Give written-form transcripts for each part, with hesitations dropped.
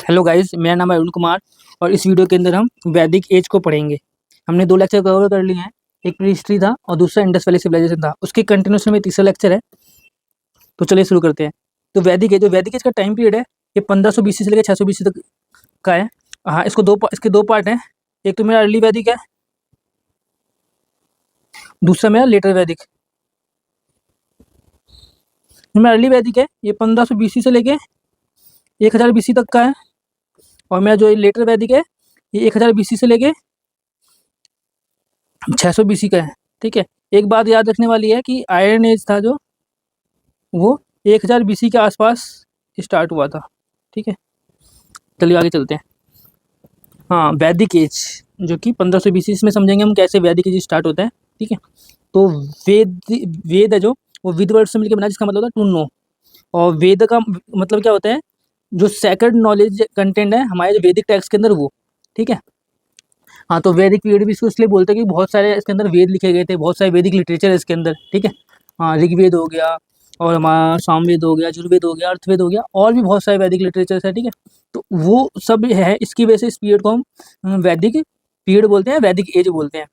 Hello guys, मेरा नाम है अरुण कुमार और इस वीडियो के अंदर हम वैदिक एज को पढ़ेंगे। हमने दो लेक्चर कवर कर लिए हैं। एक प्री हिस्ट्री था और दूसरा इंडस वैली सिविलाइजेशन था। उसके कंटिन्यूएशन में तीसरा लेक्चर है। तो चलिए शुरू करते हैं। तो वैदिक एज का टाइम पीरियड है, ये 1500 BC से लेकर 600 BC तक का है। हाँ, इसके दो पार्ट हैं। एक तो मेरा अर्ली वैदिक है, दूसरा मेरा लेटर वैदिक। मेरा अर्ली वैदिक है, ये 1500 BC से लेके 1000 BC तक का है। और मेरा जो लेटर वैदिक है, ये 1000 BC से लेके 600 BC का है। ठीक है, एक बात याद रखने वाली है कि आयरन एज था जो वो 1000 BC के आसपास स्टार्ट हुआ था। ठीक है, चलिए आगे चलते हैं। हाँ, वैदिक एज जो कि 1500 BC, इसमें समझेंगे हम कैसे वैदिक एज स्टार्ट होता है। ठीक है, तो वेद है जो वो विद वर्ड से मिलकर बना, जिसका मतलब होता है टू नो। और वेद का मतलब क्या होता है, जो सेक्रेड नॉलेज कंटेंट है हमारे जो वैदिक टेक्स्ट के अंदर वो। ठीक है, हाँ, तो वैदिक पीरियड भी इसको इसलिए बोलते हैं कि बहुत सारे इसके अंदर वेद लिखे गए थे, बहुत सारे वैदिक लिटरेचर है इसके अंदर। ठीक है, हाँ, ऋग्वेद हो गया और हमारा सामवेद हो गया, यजुर्वेद हो गया, अर्थवेद हो गया, और भी बहुत सारे वैदिक लिटरेचर है। ठीक है, तो वो सब है, इसकी वजह से इस पीरियड को हम वैदिक पीरियड बोलते हैं, वैदिक एज बोलते हैं।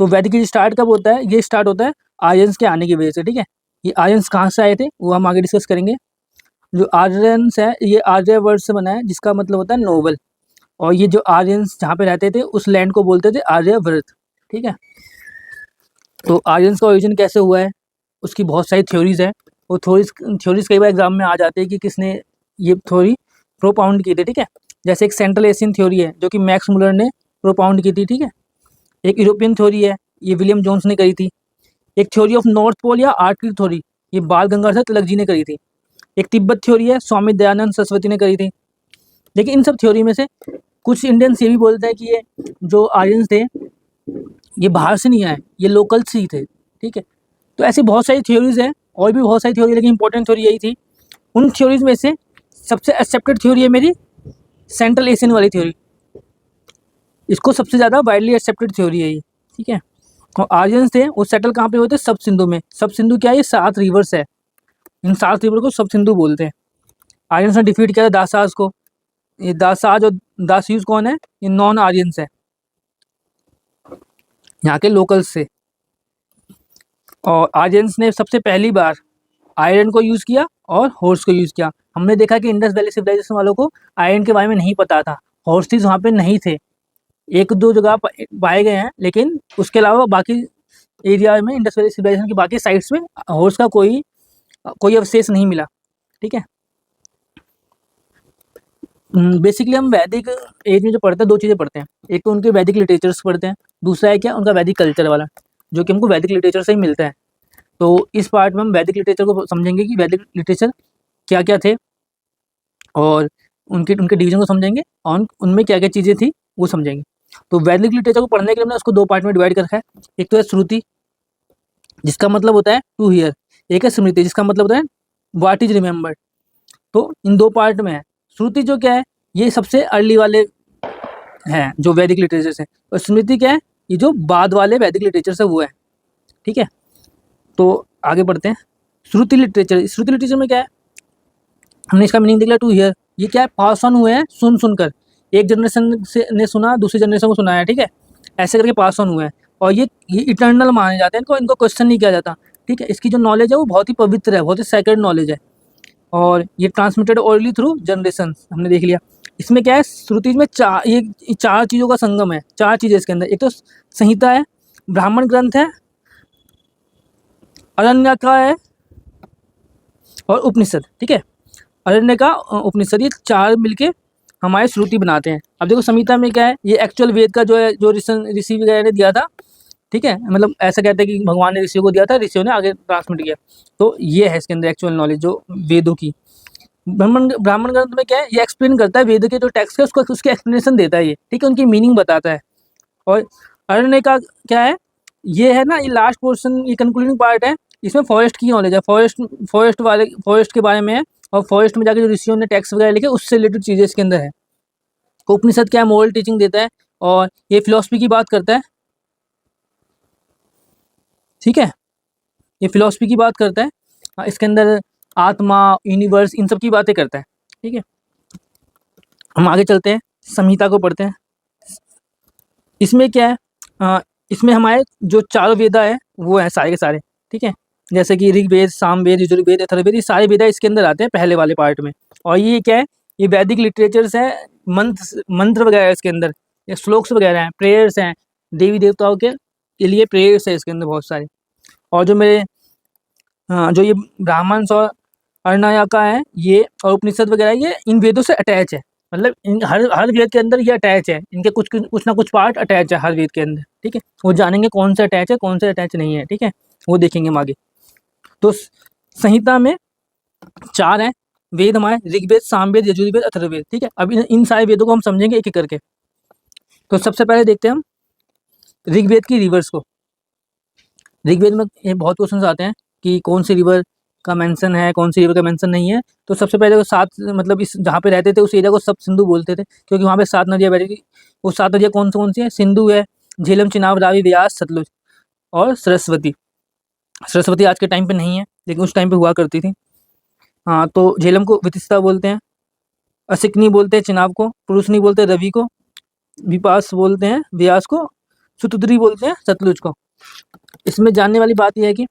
तो वैदिक एज स्टार्ट कब होता है, ये स्टार्ट होता है आर्यंस के आने की वजह से। ठीक है, ये आर्यंस कहाँ से आए थे वो हम आगे डिस्कस करेंगे। जो आर्यंस है ये आर्य वर्ड से बना है, जिसका मतलब होता है नोबल। और ये जो आर्यंस जहाँ पे रहते थे उस लैंड को बोलते थे आर्यवर्त। ठीक है, तो आर्यंस का ओरिजिन कैसे हुआ है उसकी बहुत सारी थ्योरीज है। वो थ्योरीज कई बार एग्जाम में आ जाते हैं कि किसने ये थ्योरी प्रोपाउंड की थी। ठीक है, जैसे एक सेंट्रल एशियन थ्योरी है जो कि मैक्स मुलर ने प्रोपाउंड की थी। ठीक है, एक यूरोपियन थ्योरी है, ये विलियम जोन्स ने करी थी। एक थ्योरी ऑफ नॉर्थ पोल या आर्कटिक थ्योरी, ये बाल गंगाधर तिलक जी ने करी थी। एक तिब्बत थ्योरी है, स्वामी दयानंद सरस्वती ने करी थी। लेकिन इन सब थ्योरी में से कुछ इंडियंस ये भी बोलते हैं कि ये जो आर्यंस थे ये बाहर से नहीं आए, ये लोकल्स ही थे। ठीक है, तो ऐसी बहुत सारी थ्योरीज हैं, और भी बहुत सारी थ्योरी, लेकिन इंपॉर्टेंट थ्योरी यही थी। उन थ्योरीज में से सबसे एक्सेप्टेड थ्योरी है मेरी सेंट्रल एशियन वाली थ्योरी। इसको सबसे ज़्यादा वाइडली एक्सेप्टेड थ्योरी है ये। ठीक है, और आर्यंस थे वो सेटल कहाँ पे हुए थे, सब सिंधु में। सब सिंधु क्या है, ये 7 रिवर्स है, इन 7 रिवर को सब सिंधु बोलते हैं। आर्यंस ने डिफीट किया था दासाज को। ये दासाज और दासीज कौन है, ये नॉन आर्यंस है, यहाँ के लोकल्स से। और आर्यंस ने सबसे पहली बार आयरन को यूज़ किया और हॉर्स को यूज़ किया। हमने देखा कि इंडस वैली सिविलाइजेशन वालों को आयरन के बारे में नहीं पता था, हॉर्सेस वहाँ पे नहीं थे। एक दो जगह पाए गए हैं, लेकिन उसके अलावा बाकी एरिया में, इंडस वैली सिविलाइजेशन की बाकी साइट्स में हॉर्स का कोई अवशेष नहीं मिला। ठीक है, बेसिकली हम वैदिक एज में जो पढ़ते हैं दो चीज़ें पढ़ते हैं। एक तो उनके वैदिक लिटरेचर्स पढ़ते हैं, दूसरा है क्या, उनका वैदिक कल्चर वाला, जो कि हमको वैदिक लिटरेचर से ही मिलता है। तो इस पार्ट में हम वैदिक लिटरेचर को समझेंगे कि वैदिक लिटरेचर क्या क्या थे, और उनके उनके डिवीजन को समझेंगे, और उनमें क्या क्या चीज़ें थी वो समझेंगे। तो वैदिक लिटरेचर को पढ़ने के लिए हमने उसको दो पार्ट में डिवाइड कर रखा है। एक तो है श्रुति, जिसका मतलब होता है टू हियर। एक है स्मृति, जिसका मतलब होता है व्हाट इज रिमेम्बर्ड। तो इन दो पार्ट में है। श्रुति जो क्या है, ये सबसे अर्ली वाले हैं जो वैदिक लिटरेचर से, और स्मृति क्या है, ये जो बाद वाले वैदिक लिटरेचर से वो है। ठीक है, तो आगे बढ़ते हैं। श्रुति लिटरेचर में क्या है, हमने इसका मीनिंग देख लिया, टू हियर। ये क्या है, पास ऑन हुए हैं सुन सुनकर, एक जनरेशन से ने सुना दूसरी जनरेशन को सुनाया। ठीक है, ऐसे करके पास ऑन हुए हैं, और ये इटर्नल माने जाते हैं, इनको क्वेश्चन नहीं किया जाता। ठीक है, इसकी जो नॉलेज है वो बहुत ही पवित्र है, बहुत ही सैक्रेड नॉलेज है, और ये ट्रांसमिटेड ओरली थ्रू जनरेशन, हमने देख लिया। इसमें क्या है, श्रुति में ये चार चीज़ों का संगम है, चार चीज़ें इसके अंदर। एक तो संहिता है, ब्राह्मण ग्रंथ है, अरण्यका है, और उपनिषद। ठीक है, अरण्यका, उपनिषद, ये चार मिलके हमारे श्रुति बनाते हैं। अब देखो संहिता में क्या है, ये एक्चुअल वेद का जो है, जो ऋषि वगैरह ने दिया था। ठीक है, मतलब ऐसा कहते हैं कि भगवान ने ऋषियों को दिया था, ऋषियों ने आगे ट्रांसमिट किया। तो ये है इसके अंदर एक्चुअल नॉलेज जो वेदों की। ब्राह्मण ग्रंथ में क्या है, ये एक्सप्लेन करता है वेद के जो टेक्स्ट है उसको, उसकी एक्सप्लेनेशन देता है ये। ठीक है, उनकी मीनिंग बताता है। और अरण्य का क्या है, ये है ना, ये लास्ट पोर्शन, ये कंक्लूडिंग पार्ट है। इसमें फॉरेस्ट की नॉलेज है, फॉरेस्ट के बारे में है, और फॉरेस्ट में जाके जो ऋषियों ने टेक्स्ट वगैरह लिखे उससे रिलेटेड चीज़ें इसके अंदर है। उपनिषद क्या है, मोरल टीचिंग देता है, और ये फिलोसफी की बात करता है। ठीक है, ये फिलोसफी की बात करता है। इसके अंदर आत्मा, यूनिवर्स, इन सब की बातें करता है। ठीक है, हम आगे चलते हैं, संहिता को पढ़ते हैं। इसमें क्या है, इसमें हमारे जो चारों वेदा है वो हैं सारे के सारे, ठीक है। जैसे कि ऋग्वेद, सामवेद, यजुर्वेद, अथर्ववेद, ये सारे वेदा इसके अंदर आते हैं पहले वाले पार्ट में। और ये क्या है, ये वैदिक लिटरेचर्स है, मंत्र मंत्र वगैरह है इसके अंदर, ये श्लोक्स वगैरह हैं, प्रेयर्स हैं, देवी देवताओं के लिए प्रेयर्स है इसके अंदर बहुत सारे। और जो मेरे जो ये ब्राह्मण्स और अरण्यका है ये, और उपनिषद वगैरह, ये इन वेदों से अटैच है। मतलब इन हर वेद के अंदर ये अटैच है, इनके कुछ ना कुछ पार्ट अटैच है हर वेद के अंदर, ठीक है। वो जानेंगे कौन से अटैच है, कौन से अटैच नहीं है, ठीक है, वो देखेंगे हम आगे। तो संहिता में 4 हैं वेद हमारे, ऋग्वेद, सामवेद, यजुर्वेद, अथर्ववेद, ठीक है। अब इन सारे वेदों को हम समझेंगे एक एक करके। तो सबसे पहले देखते हैं हम ऋग्वेद की रिवर्स को। ऋग्वेद में ये बहुत क्वेश्चन आते हैं कि कौन सी रिवर का मेंशन है, कौन सी रिवर का मेंशन नहीं है। तो सबसे पहले वो 7, मतलब इस जहाँ पे रहते थे उस एरिया को सब सिंधु बोलते थे, क्योंकि वहाँ पे 7 नदियाँ बहती थी। वो 7 नदियाँ कौन सी हैं? सिंधु है, झेलम, चिनाब, रावी, व्यास, सतलुज और सरस्वती। सरस्वती आज के टाइम पे नहीं है, लेकिन उस टाइम पे हुआ करती थी। हाँ, तो झेलम को वितिस्ता बोलते हैं, असिकनी बोलते हैं चिनाब को, पुरुषनी बोलते हैं रवि को, विपास बोलते हैं व्यास को, सुतुद्री बोलते हैं सतलुज को। इसमें जानने वाली बात यह है कि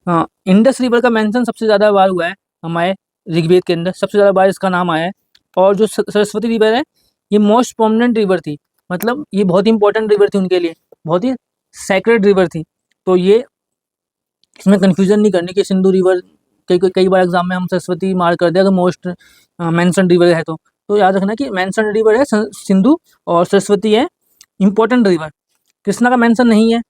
हाँ, इंडस रिवर का मेंशन सबसे ज़्यादा बार हुआ है हमारे ऋग्वेद के अंदर, सबसे ज़्यादा बार इसका नाम आया है। और जो सरस्वती रिवर है, ये मोस्ट प्रोमिनेंट रिवर थी, मतलब ये बहुत ही इंपॉर्टेंट रिवर थी उनके लिए, बहुत ही सैक्रेड रिवर थी। तो ये इसमें कन्फ्यूजन नहीं करनी कि सिंधु रिवर, कई बार एग्जाम में हम सरस्वती मार कर दिया अगर मोस्ट मेंशन रिवर है तो याद रखना कि मेंशन रिवर है सिंधु, और सरस्वती है इंपॉर्टेंट रिवर। कृष्णा का मेंशन नहीं है,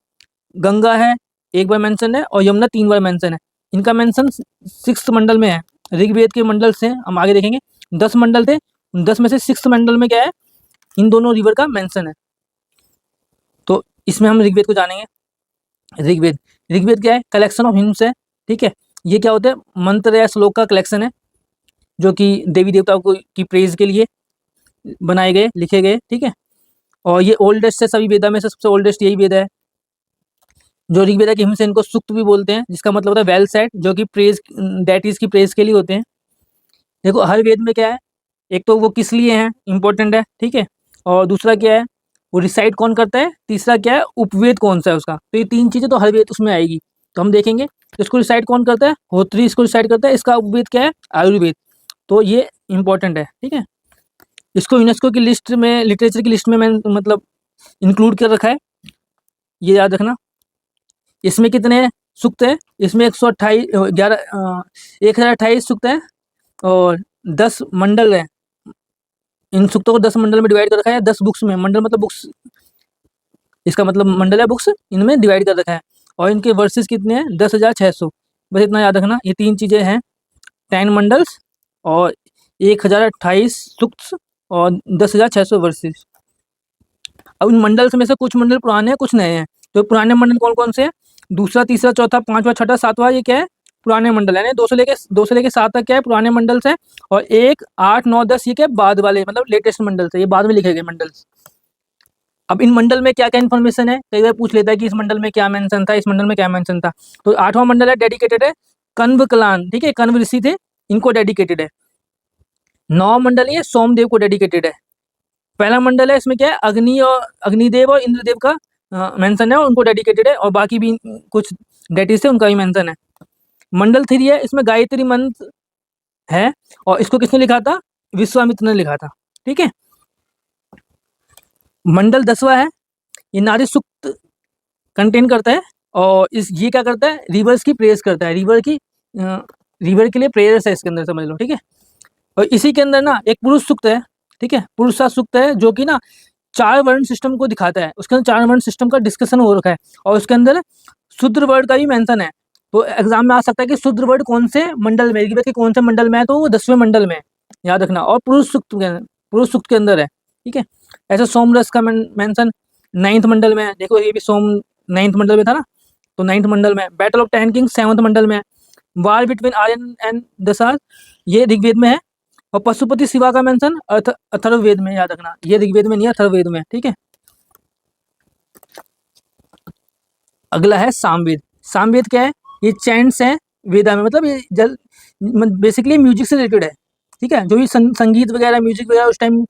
गंगा है एक बार मेंशन है, और यमुना 3 बार मेंशन है। इनका मेंशन 6th मंडल में है। ऋग्वेद के मंडल से हम आगे देखेंगे 10 मंडल थे, 10 में से 6th मंडल में क्या है, इन दोनों रिवर का मेंशन है। तो इसमें हम ऋग्वेद को जानेंगे। ऋग्वेद क्या है? कलेक्शन ऑफ हिम्स है, ठीक है। ये क्या होता है? मंत्र या श्लोक का कलेक्शन है, जो कि देवी देवताओं को की प्रेज के लिए बनाए गए, लिखे गए, ठीक है। और ये ओल्डेस्ट है सभी वेदा में से, सबसे ओल्डेस्ट यही वेद है। जो ऋग्वेद के हिम्स है इनको सूक्त भी बोलते हैं, जिसका मतलब होता है वेल सेट, जो कि प्रेज डेटीज की प्रेज के लिए होते हैं। देखो हर वेद में क्या है, एक तो वो किस लिए हैं, इंपॉर्टेंट है, ठीक है। और दूसरा क्या है, वो रिसाइट कौन करता है, तीसरा क्या है, उपवेद कौन सा है उसका। तो ये 3 चीज़ें तो हर वेद उसमें आएगी। तो हम देखेंगे इसको रिसाइट कौन करता है, होत्री इसको रिसाइट करता है, इसका उपवेद क्या है, आयुर्वेद। तो ये इंपॉर्टेंट है, ठीक है। इसको यूनेस्को की लिस्ट में, लिटरेचर की लिस्ट में मैं मतलब इंक्लूड कर रखा है, ये याद रखना। इसमें कितने सूक्त है? इसमें 1028 सूक्त है, और 10 मंडल है। इन सूक्तों को 10 मंडल में डिवाइड कर रखा है, 10 बुक्स में। मंडल मतलब बुक्स, इसका मतलब मंडल है बुक्स, इनमें डिवाइड कर रखा है। और इनके वर्सेस कितने हैं? 10,600। बस इतना याद रखना, ये 3 चीज़ें हैं, 10 मंडल्स और 1028 सूक्त और 10,600 वर्सेस। अब इन मंडल्स में से कुछ मंडल पुराने हैं, कुछ नए हैं। तो पुराने मंडल कौन कौन से हैं? दूसरा, तीसरा, चौथा, 5वां, 6वां, 7वां, ये क्या है, पुराने मंडल है। 2 से लेके 7 तक क्या है, पुराने मंडल्स हैं। और 1, 8, 9, 10 ये क्या है, बाद वाले, मतलब लेटेस्ट मंडल्स है, ये बाद में लिखे गए मंडल्स। अब इन मंडल में क्या क्या इन्फॉर्मेशन है, कई बार पूछ लेता है कि इस मंडल में क्या मेंशन था, इस मंडल में क्या मेंशन था। तो 8वां मंडल है, डेडिकेटेड है कण्व क्लान, ठीक है, कण्व ऋषि थे, इनको डेडिकेटेड है। 9वां मंडल ये सोमदेव को डेडिकेटेड है। पहला मंडल है, इसमें क्या है, अग्निदेव और इंद्रदेव का मेंशन है, उनको डेडिकेटेड है। और बाकी भी कुछ डेटीज है, उनका भी मेंशन है। मंडल 3 है, इसमें गायत्री मंत्र है, और इसको किसने लिखा था? विश्वामित्र ने लिखा था, ठीक है। मंडल 10वां है, ये नारी सूक्त कंटेन करता है, और ये क्या करता है, रिवर्स की प्रेयर्स करता है, रिवर के लिए प्रेयर्स है इसके अंदर, समझ लो, ठीक है। और इसी के अंदर ना एक पुरुष सूक्त है, ठीक है, पुरुषा सूक्त है, जो कि ना 4 वर्ण सिस्टम को दिखाता है। उसके अंदर 4 वर्ण सिस्टम का डिस्कशन हो रखा है, और उसके अंदर शूद्र वर्ड का भी मेंशन है। तो एग्जाम में आ सकता है कि शूद्र वर्ड कौन से मंडल में, ऋग्वेद के कौन से मंडल में है, तो वो 10वें मंडल में है, याद रखना। और पुरुष सूक्त के अंदर है, ठीक है। ऐसे सोमरस का मेंशन 9th मंडल में है। देखो ये भी सोम 9th मंडल में था ना, तो 9th मंडल में। बैटल ऑफ 10 किंग्स 7th मंडल में है। वार बिटवीन आर्यन एंड दशार, ये ऋग्वेद में है। और पशुपति शिवा का मेंशन अथर्ववेद में, याद रखना, ये ऋग्वेद में नहीं है, अथर्ववेद में, ठीक है। अगला है सामवेद। सामवेद क्या है? ये चैंट्स है वेदा में, मतलब ये बेसिकली म्यूजिक से रिलेटेड है, ठीक है। जो भी संगीत वगैरह, म्यूजिक वगैरह उस टाइम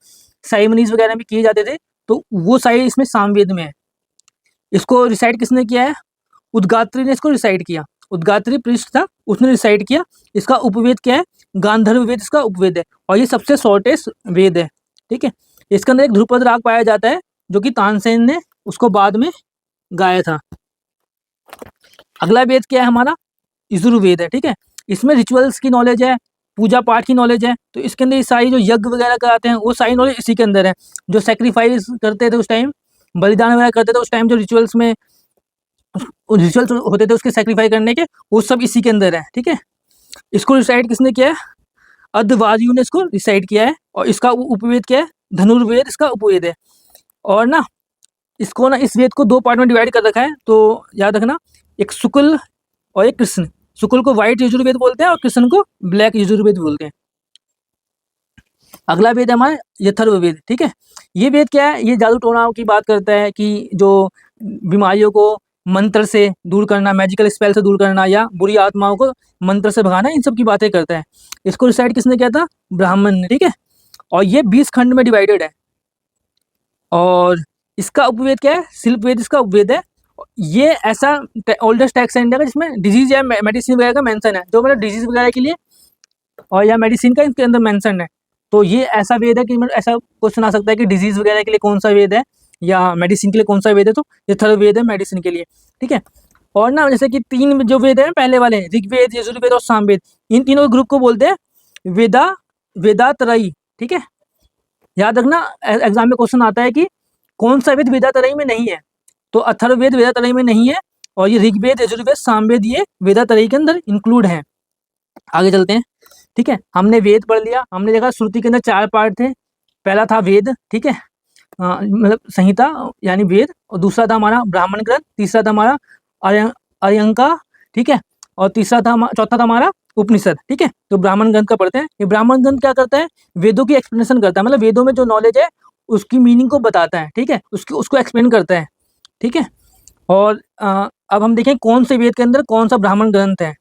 सेरेमनीज वगैरह में किए जाते थे, तो वो सारे इसमें सामवेद में है। इसको रिसाइट किसने किया है? उद्गात्री ने इसको रिसाइट किया। उद्गात्री पृष्ठ था, उसने रिसाइट किया। इसका उपवेद क्या है? गांधर्व वेद इसका उपवेद है, और ये सबसे शॉर्टेस्ट वेद है। ठीक है। इसके अंदर एक ध्रुपद राग पाया जाता है, जो कि तानसेन ने उसको बाद में गाया था। अगला वेद क्या है हमारा? यजुर्वेद है। ठीक है। इसमें रिचुअल्स की नॉलेज है, पूजा पाठ की नॉलेज है। तो इसके अंदर ये सारी जो यज्ञ वगैरह कराते हैं, वो सारी नॉलेज इसी के अंदर है। जो सेक्रीफाइस करते थे उस टाइम, बलिदान वगैरह करते थे उस टाइम, जो रिचुअल्स में रिचुअल्स होते थे उसके सेक्रीफाई करने के, वो सब इसी के अंदर है। ठीक है। इसको रिसाइड किसने किया है? अद्वार्यु ने इसको रिसाइड किया है, और इसका उपवेद क्या है? धनुर्वेद इसका उपवेद है। और ना इसको ना, इस वेद को दो पार्ट में डिवाइड कर रखा है, तो याद रखना, एक शुक्ल और एक कृष्ण। शुक्ल को व्हाइट यजुर्वेद बोलते हैं, और कृष्ण को ब्लैक यजुर्वेद बोलते हैं। अगला वेद है हमारा यथर्ववेद। ठीक है। ये वेद क्या है? ये जादू टोनाओं की बात करता है, कि जो बीमारियों को मंत्र से दूर करना, मैजिकल स्पेल से दूर करना, या बुरी आत्माओं को मंत्र से भगाना, इन सब की बातें करता है। इसको रिसाइड किसने किया था? ब्राह्मण ने। ठीक है। और ये 20 खंड में डिवाइडेड है। और इसका उपवेद क्या है? शिल्प वेद इसका उपवेद है। ये ऐसा ओल्डेस्ट टेक्स्ट है इंडिया का जिसमें डिजीज या मेडिसिन वगैरह का मेंशन है, जो मतलब डिजीज वगैरह के लिए और या मेडिसिन का इसके अंदर मेंशन है। तो ये ऐसा वेद है कि मतलब ऐसा क्वेश्चन आ सकता है कि डिजीज वगैरह के लिए कौन सा वेद है, या मेडिसिन के लिए कौन सा वेद है, तो ये थर्ड वेद है मेडिसिन के लिए। ठीक है। और ना जैसे कि 3 जो वेद है पहले वाले, ऋग्वेद, यजुर्वेद और सामवेद, इन तीनों ग्रुप को बोलते हैं वेदात्रयी। ठीक है। याद रखना, एग्जाम में क्वेश्चन आता है कि कौन सा वेद वेदात्रयी में नहीं है, तो अथर्ववेद वेदात्रयी में नहीं है, और ये ऋग्वेद, यजुर्वेद, सामवेद ये वेदात्रयी के अंदर इंक्लूड है। आगे चलते हैं। ठीक है। हमने वेद पढ़ लिया, हमने देखा श्रुति के अंदर 4 पार्ट थे। पहला था वेद, ठीक है, मतलब संहिता यानी वेद, और दूसरा था हमारा ब्राह्मण ग्रंथ, तीसरा था हमारा अर्यंका, ठीक है, और चौथा था हमारा उपनिषद। ठीक है। तो ब्राह्मण ग्रंथ का पढ़ते हैं। ये ब्राह्मण ग्रंथ क्या करता है? वेदों की एक्सप्लेनेशन करता है, मतलब वेदों में जो नॉलेज है उसकी मीनिंग को बताता है। ठीक है। उसको एक्सप्लेन करता है। ठीक है। और अब हम देखें कौन से वेद के अंदर कौन सा ब्राह्मण ग्रंथ है।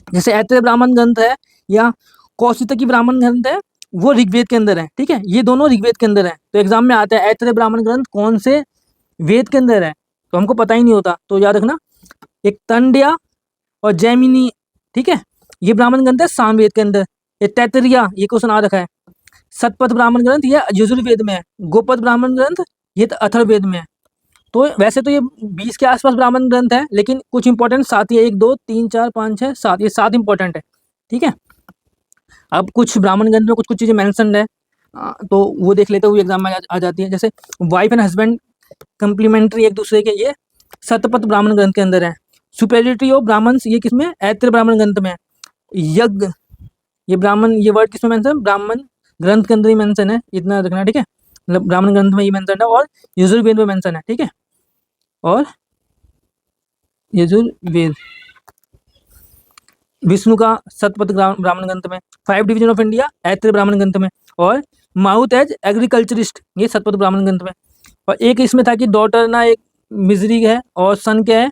जैसे ऐत्रेय ब्राह्मण ग्रंथ है, या कौशितकी ब्राह्मण ग्रंथ है, वो ऋग्वेद के अंदर है। ठीक है। ये दोनों ऋग्वेद के अंदर है। तो एग्जाम में आता है ऐत्रेय ब्राह्मण ग्रंथ कौन से वेद के अंदर है, तो हमको पता ही नहीं होता, तो याद रखना, एक तंड्या और जैमिनी। ठीक है। ये ब्राह्मण ग्रंथ है सामवेद के अंदर। ये तैतरिया, ये क्वेश्चन आ रखा है। सतपथ ब्राह्मण ग्रंथ ये यजुर्वेद में है। गोपद ब्राह्मण ग्रंथ ये अथर्ववेद में है। तो वैसे तो ये 20 के आसपास ब्राह्मण ग्रंथ है, लेकिन कुछ इंपॉर्टेंट 7 ही है, 1 2 3 4 5 6 7, ये 7 इंपॉर्टेंट है। ठीक है। अब कुछ ब्राह्मण ग्रंथ में कुछ कुछ चीज़ें मैंशन है, तो वो देख लेते हुए एग्जाम में आ जाती है। जैसे वाइफ एंड हस्बैंड कंप्लीमेंट्री एक दूसरे के, ये सतपथ ब्राह्मण ग्रंथ के अंदर है। सुपेरिटी ऑफ ब्राह्मण्स ये किसमें? ऐत्रेय ब्राह्मण ग्रंथ में है। यज्ञ, ये ब्राह्मण, ये वर्ड किसमें मेंशन है? ब्राह्मण ग्रंथ के अंदर ही मेंशन है, इतना रखना। ठीक है। मतलब ब्राह्मण ग्रंथ में ये मेंशन है, और यजुर्वेद में मेंशन है। ठीक है। और यजुर्वेद, विष्णु का सतपथ ब्राह्मण ग्रंथ में, 5 डिवीजन ऑफ इंडिया ऐत्रेय ब्राह्मण ग्रंथ में, और माउथ एज एग्रीकल्चरिस्ट ये सतपथ ब्राह्मण ग्रंथ में। और एक इसमें था कि डॉटर ना एक मिजरी है, और सन क्या है?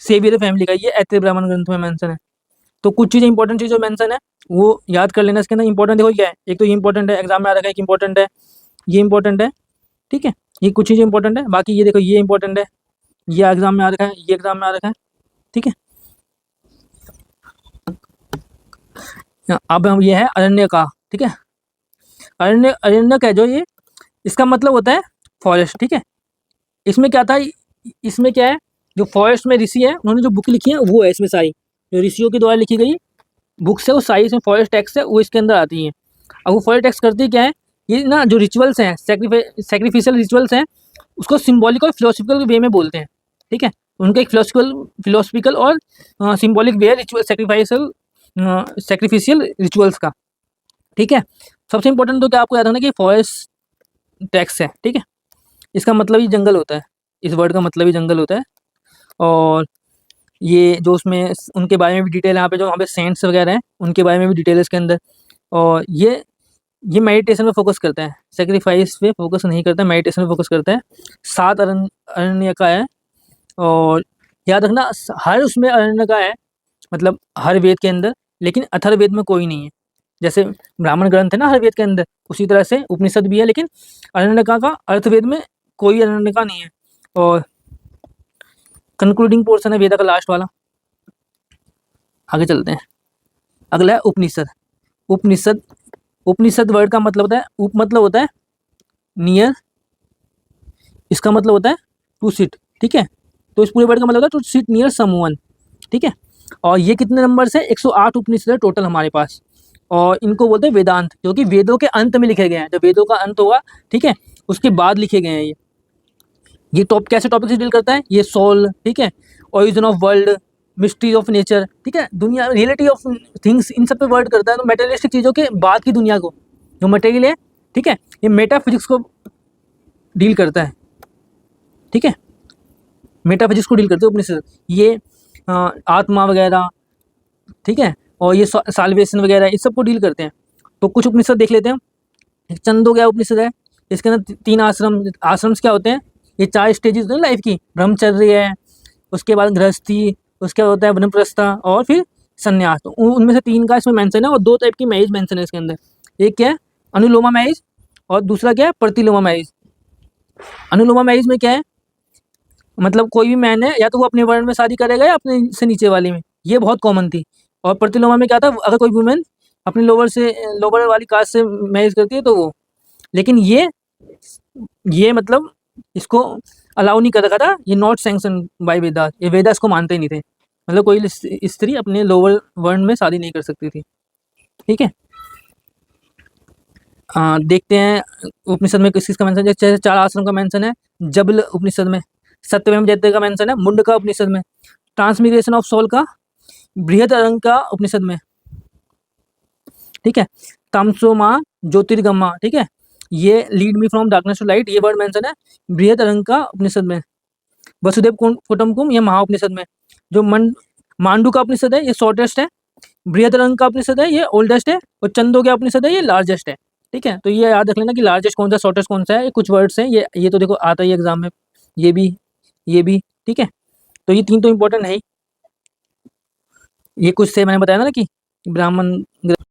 सेवियर फैमिली का, ये ऐत्रेय ब्राह्मण ग्रंथ में मेंशन है। तो कुछ चीज़ें इंपॉर्टेंट चीज़ जो मेंशन है वो याद कर लेना। इसके अंदर इंपॉर्टेंट देखो क्या है, एक तो ये इंपॉर्टेंट है, एग्जाम में आ रखा है कि इंपॉर्टेंट है, ये इंपॉर्टेंट है। ठीक है। ये कुछ चीज़ें इंपॉर्टेंट है, बाकी ये देखो ये इंपॉर्टेंट है, ये एग्जाम में आ रखा है, ये एग्जाम में आ रखा है। ठीक है। अब हम ये है अरण्य का। ठीक है। अरण्यक है जो ये, इसका मतलब होता है फॉरेस्ट। ठीक है। इसमें क्या था, इसमें क्या है, जो फॉरेस्ट में ऋषि है उन्होंने जो बुक लिखी है वो है इसमें सारी, जो ऋषियों के द्वारा लिखी गई बुक्स है वो सारी इसमें फॉरेस्ट टेक्स्ट है, वो इसके अंदर आती हैं। अब वो फॉरेस्ट टेक्स्ट करती क्या है, ये ना जो रिचुअल्स हैं, सेक्रीफिशियल रिचुअल्स हैं, उसको सिंबॉलिक और फिलोसफिकल वे में बोलते हैं। ठीक है। उनका एक फिलोसफिकल और सिंबॉलिक वे है रिचुअल सेक्रीफिशियल रिचुअल्स का। ठीक है। सबसे इंपॉर्टेंट तो क्या आपको याद रखना कि फॉरेस्ट टेक्स्ट है। ठीक है। इसका मतलब ही जंगल होता है, इस वर्ड का मतलब ही जंगल होता है। और ये जो उसमें उनके बारे में भी डिटेल, यहाँ पे जो वहाँ पे सेंट्स वगैरह हैं उनके बारे में भी डिटेल है इसके अंदर। और ये मेडिटेशन पे फोकस करता है, सेक्रीफाइस पे फोकस नहीं करता, मेडिटेशन पे फोकस करता है। 7 अरण्य का है। और याद रखना हर उसमें अरण्य का है, मतलब हर वेद के अंदर, लेकिन अथर्ववेद में कोई नहीं है। जैसे ब्राह्मण ग्रंथ है ना हर वेद के अंदर, उसी तरह से उपनिषद भी है, लेकिन अरण्यका का अर्थ वेद में कोई अरण्यका नहीं है। और कंक्लूडिंग पोर्शन है वेदा का लास्ट वाला। आगे चलते हैं। अगला है उपनिषद। उपनिषद, उपनिषद वर्ड का मतलब होता है, उप मतलब होता है नियर, इसका मतलब होता है टू सिट, ठीक है। तो इस पूरे वर्ड का मतलब होता है टू सिट नियर समवन, ठीक है। और ये कितने नंबर से 108 उपनिषद है टोटल हमारे पास। और इनको बोलते हैं वेदांत, जो कि वेदों के अंत में लिखे गए हैं। जब वेदों का अंत होगा, ठीक है, उसके बाद लिखे गए हैं ये टॉप कैसे टॉपिक से डील करता है, ये सोल, ठीक है, origin of world, mystery of nature, ठीक है, दुनिया, रियलिटी ऑफ थिंग्स, इन सब पे वर्ड करता है। तो मेटेरियलिस्टिक चीज़ों के बाद की दुनिया को, जो मटेरियल है, ठीक है, ये मेटाफिजिक्स को डील करता है, ठीक है, मेटाफिजिक्स को डील करते हैं उपनिषद। ये आत्मा वगैरह, ठीक है, और ये साल्वेशन वगैरह, इस सब को डील करते हैं। तो कुछ उपनिषद देख लेते हैं। एक छंदोग्य उपनिषद है, इसके अंदर 3 आश्रम, आश्रम क्या होते हैं, ये 4 स्टेजेस होते हैं लाइफ की। ब्रह्मचर्य है, उसके बाद गृहस्थी, उसके बाद होता है वनप्रस्थ और फिर संन्यास। तो उनमें से 3 का इसमें मेंशन है, और 2 टाइप की मैरिज मेंशन है इसके अंदर। एक क्या है अनुलोमा मैरिज, और दूसरा क्या है प्रतिलोमा मैरिज। अनुलोमा मैरिज में क्या है, मतलब कोई भी मैन है, या तो वो अपने वर्ण में शादी करेगा या अपने से नीचे वाली में, ये बहुत कॉमन थी। और प्रतिलोमा में क्या था, अगर कोई वुमेन अपने लोअर वाली कास्ट से मैरिज करती है तो वो, लेकिन ये मतलब इसको अलाउ नहीं कर रखा था, ये नॉट सैंक्शन बाय वेदास, ये वेदास को मानते ही नहीं थे। मतलब कोई स्त्री अपने लोअर वर्ण में शादी नहीं कर सकती थी, ठीक है। देखते हैं उपनिषद में किस किस का मेंशन है। जैसे 4 आश्रम का मेंशन है जबल उपनिषद में, सत्यमेव जयते का मेंशन है मुंडका उपनिषद में, ट्रांसमिग्रेशन ऑफ सोल का बृहदरंका उपनिषद में, ठीक है, तमसोमा ज्योतिर्गमा, ठीक है, ये lead me from darkness to light, ये वर्ड मेंशन है बृहदरंका उपनिषद में। वसुदेव कुटुम्बकम, ये महाउपनिषद में। जो मांडू का उपनिषद है, ये शॉर्टेस्ट है। बृहदरंग का उपनिषद है, ये ओल्डेस्ट है। और चंदोग्या उपनिषद है, ये लार्जेस्ट है, ठीक है। तो ये याद रख लेना कि लार्जेस्ट कौन सा, शॉर्टेस्ट कौन सा है। ये कुछ वर्ड्स हैं, ये तो देखो आता ही एग्जाम में, ये भी, ठीक है। तो ये 3 तो इंपॉर्टेंट है ही। ये कुछ से मैंने बताया ना कि ब्राह्मण